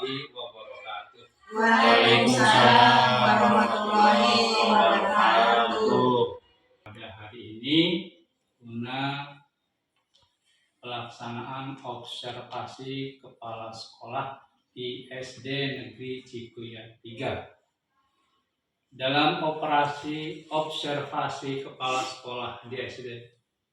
warahmatullahi wabarakatuh. Waalaikumsalam warahmatullahi wabarakatuh. Pada hari ini guna pelaksanaan observasi kepala sekolah di SD Negeri Cikuyat 3. Dalam operasi observasi kepala sekolah di SD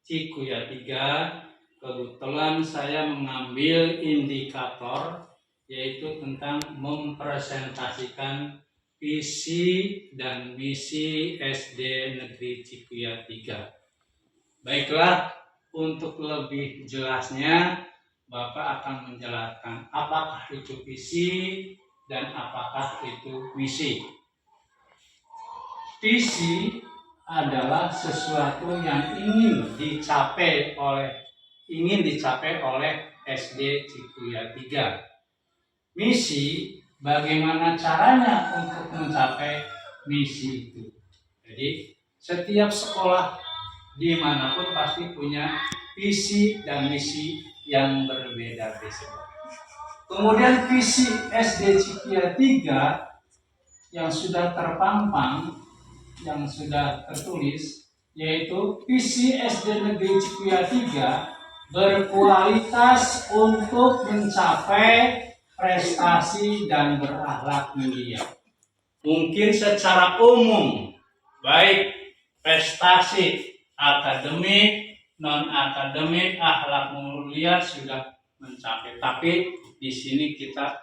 Cikuyat 3, kebetulan saya mengambil indikator yaitu tentang mempresentasikan visi dan misi SD Negeri Cikuyat 3. Baiklah, untuk lebih jelasnya Bapak akan menjelaskan apakah itu visi dan apakah itu misi. Visi adalah sesuatu yang ingin dicapai oleh SD Cikuyat 3. Misi, bagaimana caranya untuk mencapai misi itu. Jadi setiap sekolah dimanapun pasti punya visi dan misi yang berbeda-beda. Kemudian visi SD Cikuyat 3 yang sudah terpampang, yang sudah tertulis, yaitu visi SD Negeri Cikuyat 3 berkualitas untuk mencapai prestasi dan berakhlak mulia. Mungkin secara umum, baik prestasi akademik, non-akademik, akhlak mulia sudah mencapai. Tapi di sini kita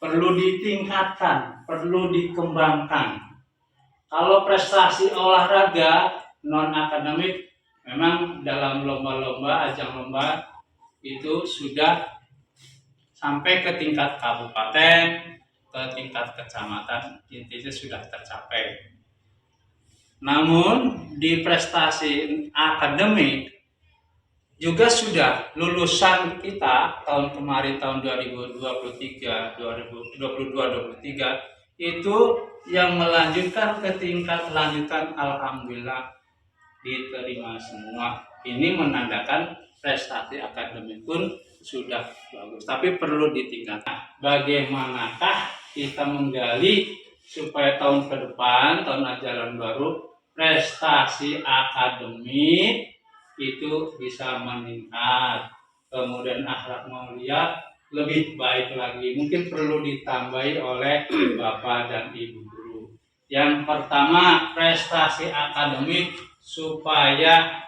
perlu ditingkatkan, perlu dikembangkan. Kalau prestasi olahraga non-akademik, memang dalam lomba-lomba, ajang lomba itu sudah sampai ke tingkat kabupaten, ke tingkat kecamatan, intinya sudah tercapai. Namun di prestasi akademik juga sudah lulusan kita tahun kemarin, tahun 2023, 2022-2023 itu yang melanjutkan ke tingkat lanjutan, alhamdulillah diterima semua. Ini menandakan prestasi akademik pun sudah bagus, tapi perlu ditingkatkan. Bagaimanakah kita menggali supaya tahun ke depan, tahun ajaran baru, prestasi akademik itu bisa meningkat, kemudian akhlak mulia lebih baik lagi. Mungkin perlu ditambahi oleh Bapak dan Ibu guru. Yang pertama, prestasi akademik supaya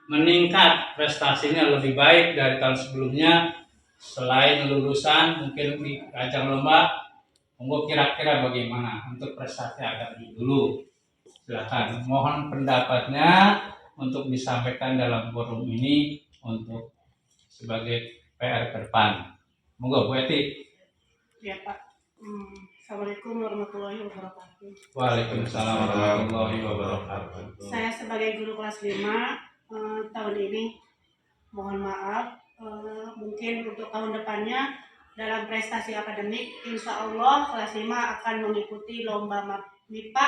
meningkat, prestasinya lebih baik dari tahun sebelumnya. Selain lulusan, mungkin di ajang lomba, monggo kira-kira bagaimana untuk prestasi akademik dulu. Silakan, mohon pendapatnya untuk disampaikan dalam forum ini untuk sebagai PR ke depan. Monggo Bu Eti. Ya Pak. Assalamualaikum warahmatullahi wabarakatuh. Waalaikumsalam warahmatullahi wabarakatuh. Saya sebagai guru kelas 5 tahun ini, mohon maaf, mungkin untuk tahun depannya dalam prestasi akademik, insya Allah kelas 5 akan mengikuti lomba MIPA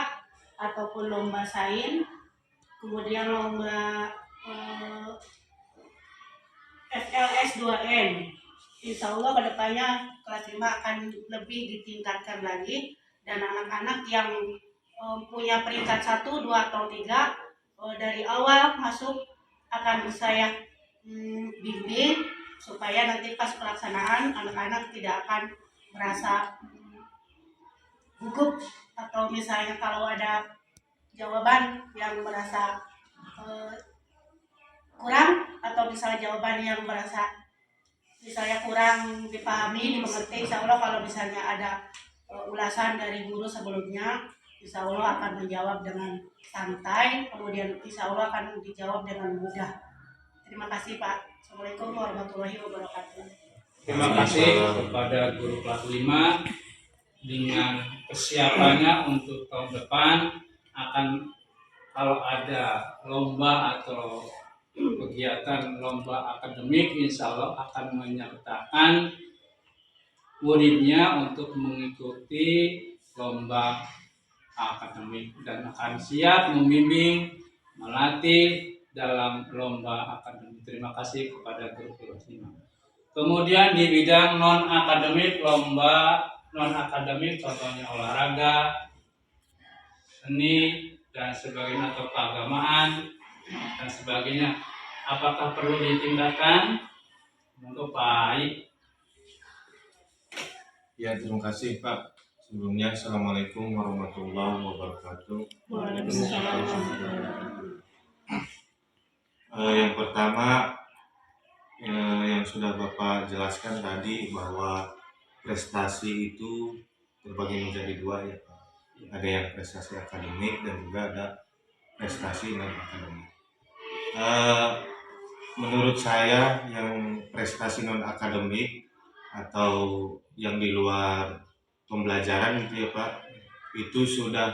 ataupun lomba sains, kemudian lomba FLS 2N. Insya Allah kedepannya kelas 5 akan lebih ditingkatkan lagi, dan anak-anak yang punya peringkat 1, 2, atau 3 dari awal masuk akan saya bimbing supaya nanti pas pelaksanaan anak-anak tidak akan merasa gugup, atau misalnya kalau ada jawaban yang merasa kurang, atau misalnya jawaban yang merasa misalnya kurang dipahami, dimengerti, insya Allah kalau misalnya ada ulasan dari guru sebelumnya, insya Allah akan menjawab dengan santai, kemudian insya Allah akan dijawab dengan mudah. Terima kasih Pak. Assalamualaikum warahmatullahi wabarakatuh. Terima kasih kepada guru kelas 5 dengan kesiapannya untuk tahun depan akan, kalau ada lomba atau kegiatan lomba akademik, insya Allah akan menyertakan muridnya untuk mengikuti lomba akademik dan akan siap membimbing, melatih dalam lomba akademik. Terima kasih kepada guru kelas 5. Kemudian di bidang non akademik, lomba non akademik, contohnya olahraga, seni dan sebagainya, atau keagamaan dan sebagainya, apakah perlu ditingkatkan? Untuk baik. Ya, terima kasih Pak. Sebelumnya, Assalamualaikum warahmatullahi wabarakatuh. Waalaikumsalam. Yang pertama, yang sudah Bapak jelaskan tadi bahwa prestasi itu terbagi menjadi dua ya Pak. Ada yang prestasi akademik dan juga ada prestasi non akademik. Menurut saya yang prestasi non akademik atau yang di luar pembelajaran gitu ya Pak, itu sudah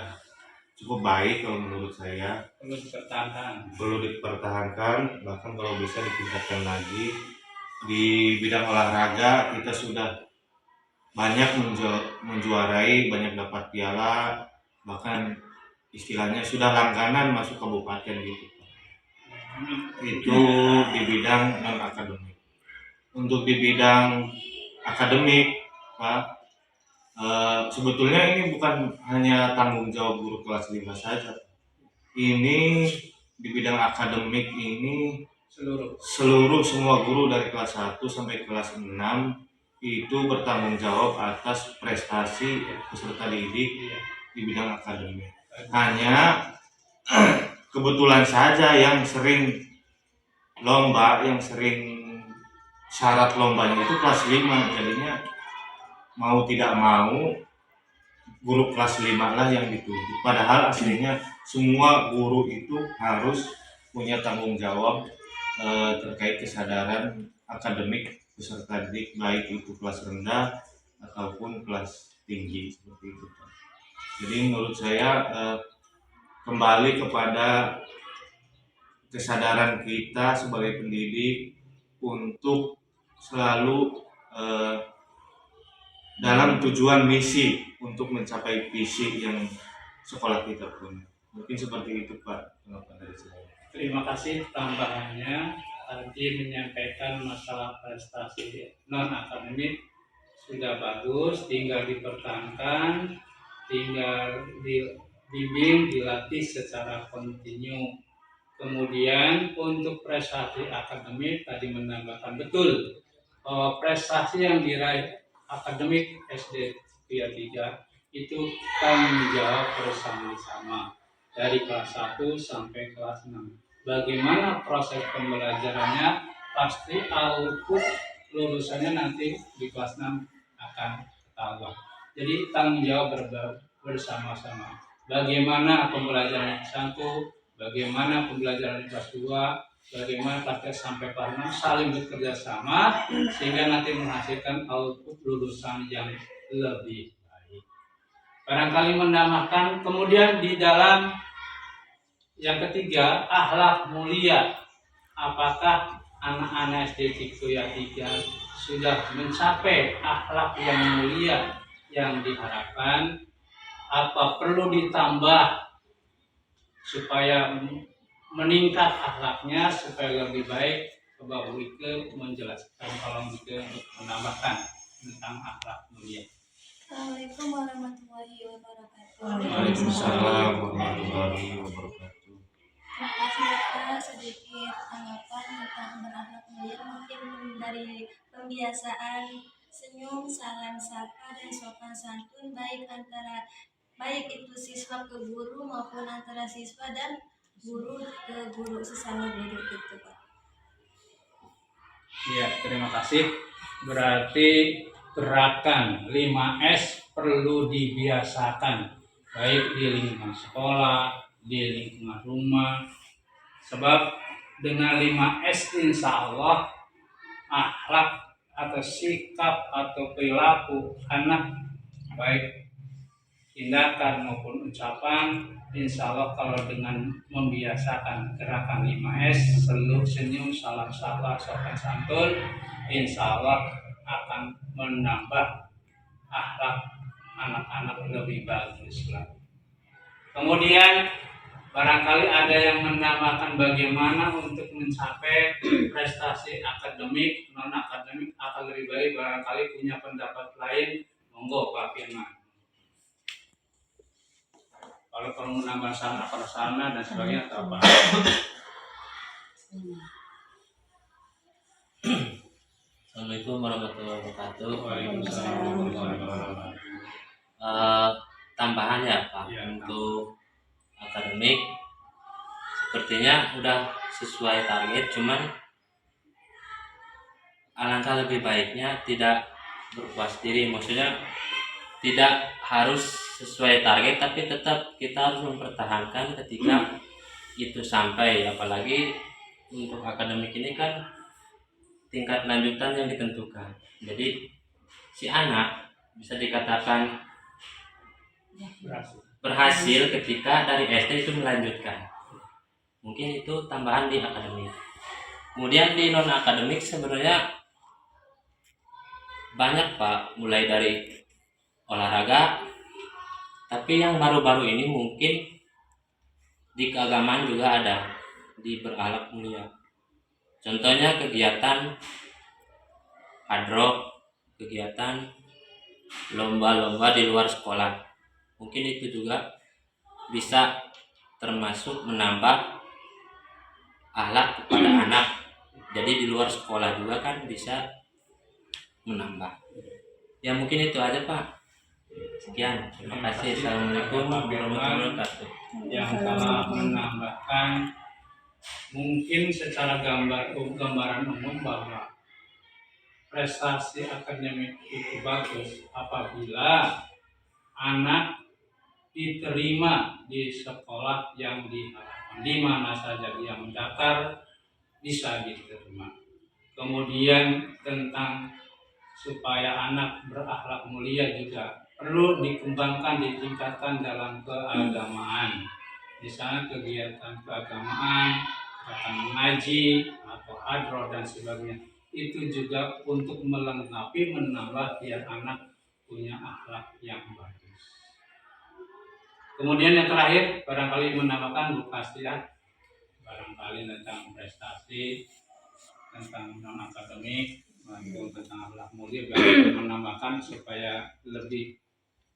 cukup baik kalau menurut saya. Perlu dipertahankan, bahkan kalau bisa ditingkatkan lagi. Di bidang olahraga kita sudah banyak menjuarai, banyak dapat piala, bahkan istilahnya sudah langganan masuk kabupaten gitu. Itu di bidang non akademik. Untuk di bidang akademik Pak, sebetulnya ini bukan hanya tanggung jawab guru kelas 5 saja. Ini di bidang akademik ini seluruh semua guru dari kelas 1 sampai kelas 6 itu bertanggung jawab atas prestasi peserta didik di bidang akademik. Hanya kebetulan saja yang sering lomba, yang sering syarat lombanya itu kelas 5, jadinya mau tidak mau guru kelas 5 lah yang ditunjuk. Padahal aslinya semua guru itu harus punya tanggung jawab terkait kesadaran akademik peserta didik, baik itu kelas rendah ataupun kelas tinggi seperti itu. Jadi menurut saya kembali kepada kesadaran kita sebagai pendidik untuk selalu dalam tujuan misi untuk mencapai visi yang sekolah kita punya. Mungkin seperti itu Pak, tanggapan dari saya. Terima kasih tambahannya. Tadi menyampaikan masalah prestasi non akademik sudah bagus, tinggal dipertahankan, tinggal dibimbing, dilatih secara kontinu. Kemudian untuk prestasi akademik tadi menambahkan betul bahwa prestasi yang diraih akademik SD 3 itu tanggung jawab bersama-sama dari kelas 1 sampai kelas 6. Bagaimana proses pembelajarannya, pasti output lulusannya nanti di kelas 6 akan ketahuan. Jadi tanggung jawab bersama-sama. Bagaimana pembelajaran kelas 1, bagaimana pembelajaran kelas 2, bagaimana praktek sampai kelas 6, saling bekerja sama sehingga nanti menghasilkan output lulusan yang lebih baik. Barangkali menambahkan, kemudian di dalam yang ketiga, akhlak mulia. Apakah anak-anak SD Cikoya 3 sudah mencapai akhlak yang mulia yang diharapkan? Apa perlu ditambah supaya meningkat akhlaknya, supaya lebih baik? Coba Bu Ike menjelaskan, tolong Ike untuk menambahkan tentang akhlak mulia. Assalamualaikum warahmatullahi wabarakatuh. Waalaikumsalam warahmatullahi wabarakatuh. Terima kasih Bapak, sedikit tanggapan tentang berakhlak mulia, mungkin dari pembiasaan senyum, salam sapa dan sopan santun baik itu siswa ke guru maupun antara siswa dan guru ke guru sesama guru gitu Pak. Ya, terima kasih. Berarti gerakan 5S perlu dibiasakan, baik di lingkungan sekolah, di lingkungan rumah. Sebab dengan 5S insya Allah akhlak atau sikap atau perilaku anak, baik tindakan maupun ucapan, insya Allah kalau dengan membiasakan gerakan 5S, senyum, salam sapa, sopan santun, insya Allah akan menambah akhlak anak-anak lebih bagus lagi. Kemudian barangkali ada yang menambahkan bagaimana untuk mencapai prestasi akademik, non akademik akan lebih baik, barangkali punya pendapat lain, Monggo Pak Firman. Kalau perlu menambah sarana prasarana dan sebagainya atau apa? Assalamualaikum warahmatullahi wabarakatuh. Waalaikumsalam warahmatullahi wabarakatuh. Tambahan ya Pak, Ya, untuk akademik sepertinya udah sesuai target, cuman alangkah lebih baiknya tidak berpuas diri, maksudnya tidak harus sesuai target tapi tetap kita harus mempertahankan ketika itu sampai, apalagi untuk akademik ini kan tingkat lanjutan yang ditentukan. Jadi si anak bisa dikatakan Berhasil. berhasil ketika dari SD itu melanjutkan. Mungkin itu tambahan di akademik. Kemudian di non akademik sebenarnya banyak Pak, mulai dari olahraga, tapi yang baru-baru ini mungkin di keagamaan juga ada, di berakhlak mulia. Contohnya kegiatan hadroh, kegiatan lomba-lomba di luar sekolah. Mungkin itu juga bisa termasuk menambah akhlak kepada anak. Jadi di luar sekolah juga kan bisa menambah. Ya mungkin itu aja Pak. Sekian. Terima kasih. Assalamualaikum warahmatullahi wabarakatuh. Yang telah menambahkan mungkin secara gambaran umum bahwa prestasi akademik itu bagus apabila anak diterima di sekolah yang diharapkan, di mana saja dia mendaftar bisa diterima. Kemudian tentang supaya anak berakhlak mulia juga perlu dikembangkan, ditingkatkan dalam keagamaan. Misalnya kegiatan keagamaan, kegiatan mengaji atau hadroh dan sebagainya. Itu juga untuk melengkapi, menambah biar anak punya akhlak yang bagus. Kemudian yang terakhir, barangkali menambahkan Bu Kastia, barangkali tentang prestasi, tentang non akademik, tentang akhlak mulia, barangkali menambahkan supaya lebih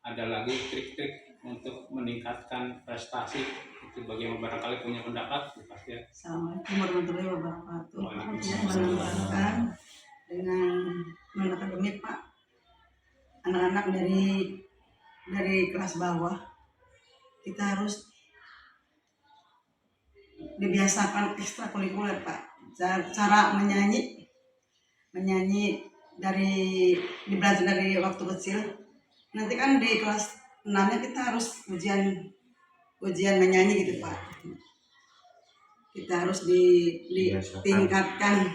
ada lagi trik-trik untuk meningkatkan prestasi. Itu bagaimana, barangkali punya pendapat Bu Kastia. Assalamualaikum warahmatullahi wabarakatuh. Waalaikumsalam. Menambahkan dengan non akademik Pak, anak-anak dari kelas bawah kita harus dibiasakan ekstrakurikuler Pak. Cara menyanyi dari belajar dari waktu kecil. Nanti kan di kelas 6-nya kita harus ujian menyanyi gitu Pak. Kita harus ditingkatkan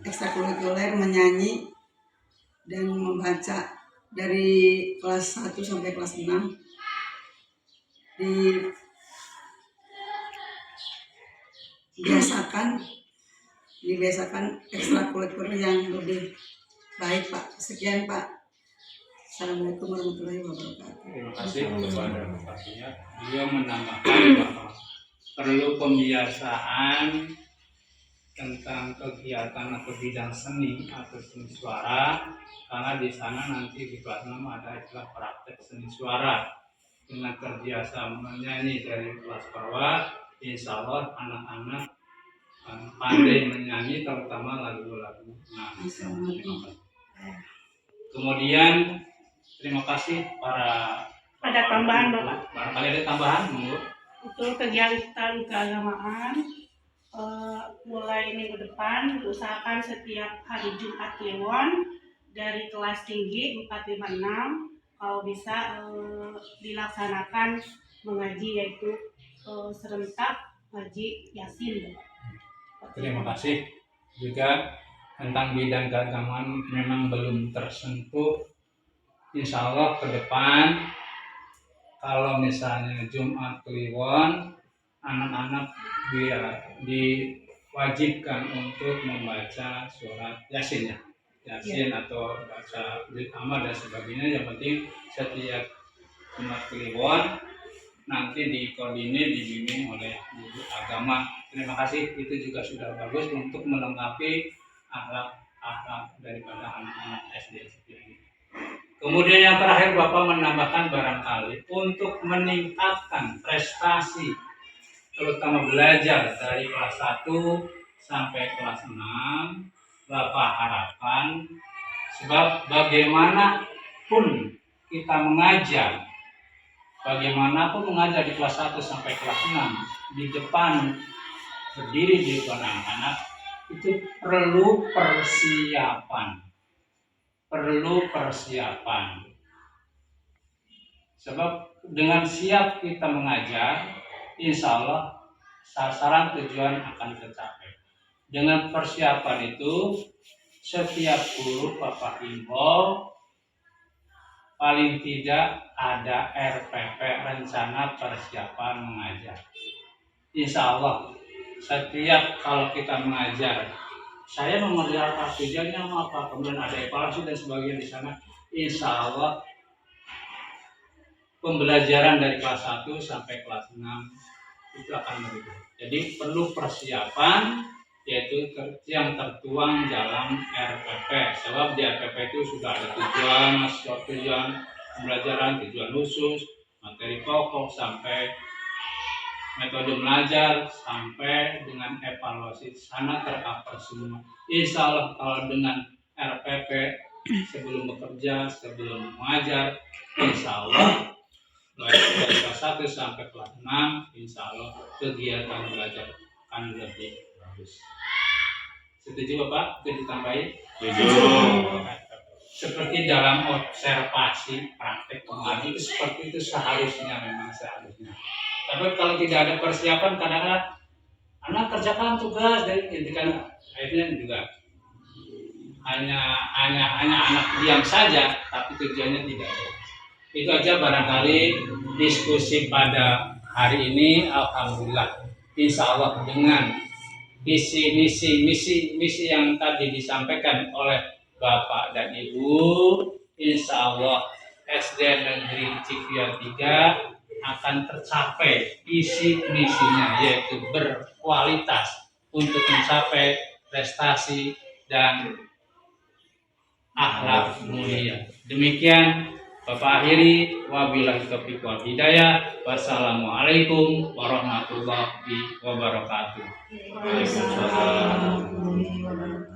ekstrakurikuler menyanyi dan membaca dari kelas 1 sampai kelas 6 dibiasakan ekstrakurikuler yang lebih baik Pak. Sekian Pak. Assalamualaikum warahmatullahi wabarakatuh. Terima kasih kepada Bu Kastia. Beliau menambahkan bahwa perlu pembiasaan tentang kegiatan atau bidang seni atau seni suara, karena di sana nanti di kelas 6 ada istilah praktek seni suara. Dengan terbiasa menyanyi dari kelas bawah, insya Allah anak-anak pandai menyanyi, terutama lagu-lagu nasional. Kemudian terima kasih para Ada tambahan Bapak. barangkali ada tambahan, monggo. Untuk kegiatan keagamaan mulai minggu depan diusahakan setiap hari Jumat Kliwon dari kelas tinggi 456 kalau bisa dilaksanakan mengaji, yaitu serentak ngaji Yasin. Terima kasih. Juga tentang bidang keagamaan memang belum tersentuh. Insya Allah ke depan kalau misalnya Jumat Kliwon, anak-anak diwajibkan untuk membaca surat Yasin ya. Yasin atau baca Blik Amal dan sebagainya. Yang penting setiap Jumat Kliwon nanti dikoordinir, dibimbing oleh guru agama. Terima kasih, itu juga sudah bagus untuk melengkapi akhlak daripada anak-anak SD seperti ini. Kemudian yang terakhir Bapak menambahkan barangkali untuk meningkatkan prestasi terutama belajar dari kelas 1 sampai kelas 6, Bapak harapkan sebab bagaimanapun kita mengajar, bagaimanapun mengajar di kelas 1 sampai kelas 6 di depan, berdiri di depan anak-anak itu perlu persiapan. Sebab dengan siap kita mengajar, insya Allah sasaran tujuan akan tercapai. Dengan persiapan itu, setiap guru Bapak himbau paling tidak ada RPP, rencana persiapan mengajar. Insya Allah setiap kalau kita mengajar, saya mengajar apa tujuannya apa, kemudian ada evaluasi dan sebagainya di sana. Insya Allah pembelajaran dari kelas 1 sampai kelas 6 itu akan begitu. Jadi perlu persiapan, yaitu yang tertuang dalam RPP. Sebab di RPP itu sudah ada tujuan pembelajaran, tujuan khusus, materi pokok sampai metode belajar sampai dengan evaluasi, sana tercover semua. Insya Allah kalau dengan RPP sebelum bekerja, sebelum mengajar, insya Allah dari kelas 1 sampai kelas 6, insya Allah kegiatan belajar akan lebih bagus. Setuju Bapak? Itu ditambahin? Setuju. Seperti dalam observasi praktek mengaji itu seperti itu seharusnya, memang seharusnya. Tapi kalau tidak ada persiapan, kadang-kadang anak kerjakan tugas dari kan akhirnya juga hanya anak diam saja, tapi tujuannya tidak ada. Itu aja barangkali diskusi pada hari ini. Alhamdulillah, insya Allah dengan misi yang tadi disampaikan oleh Bapak dan Ibu, insya Allah SD Negeri Cikriat 3 akan tercapai isi misinya, yaitu berkualitas untuk mencapai prestasi dan akhlak mulia. Demikian Bapak akhiri, wabillahi taufiq wal hidayah. Wassalamualaikum warahmatullahi wabarakatuh. Waalaikumsalam warahmatullahi wabarakatuh.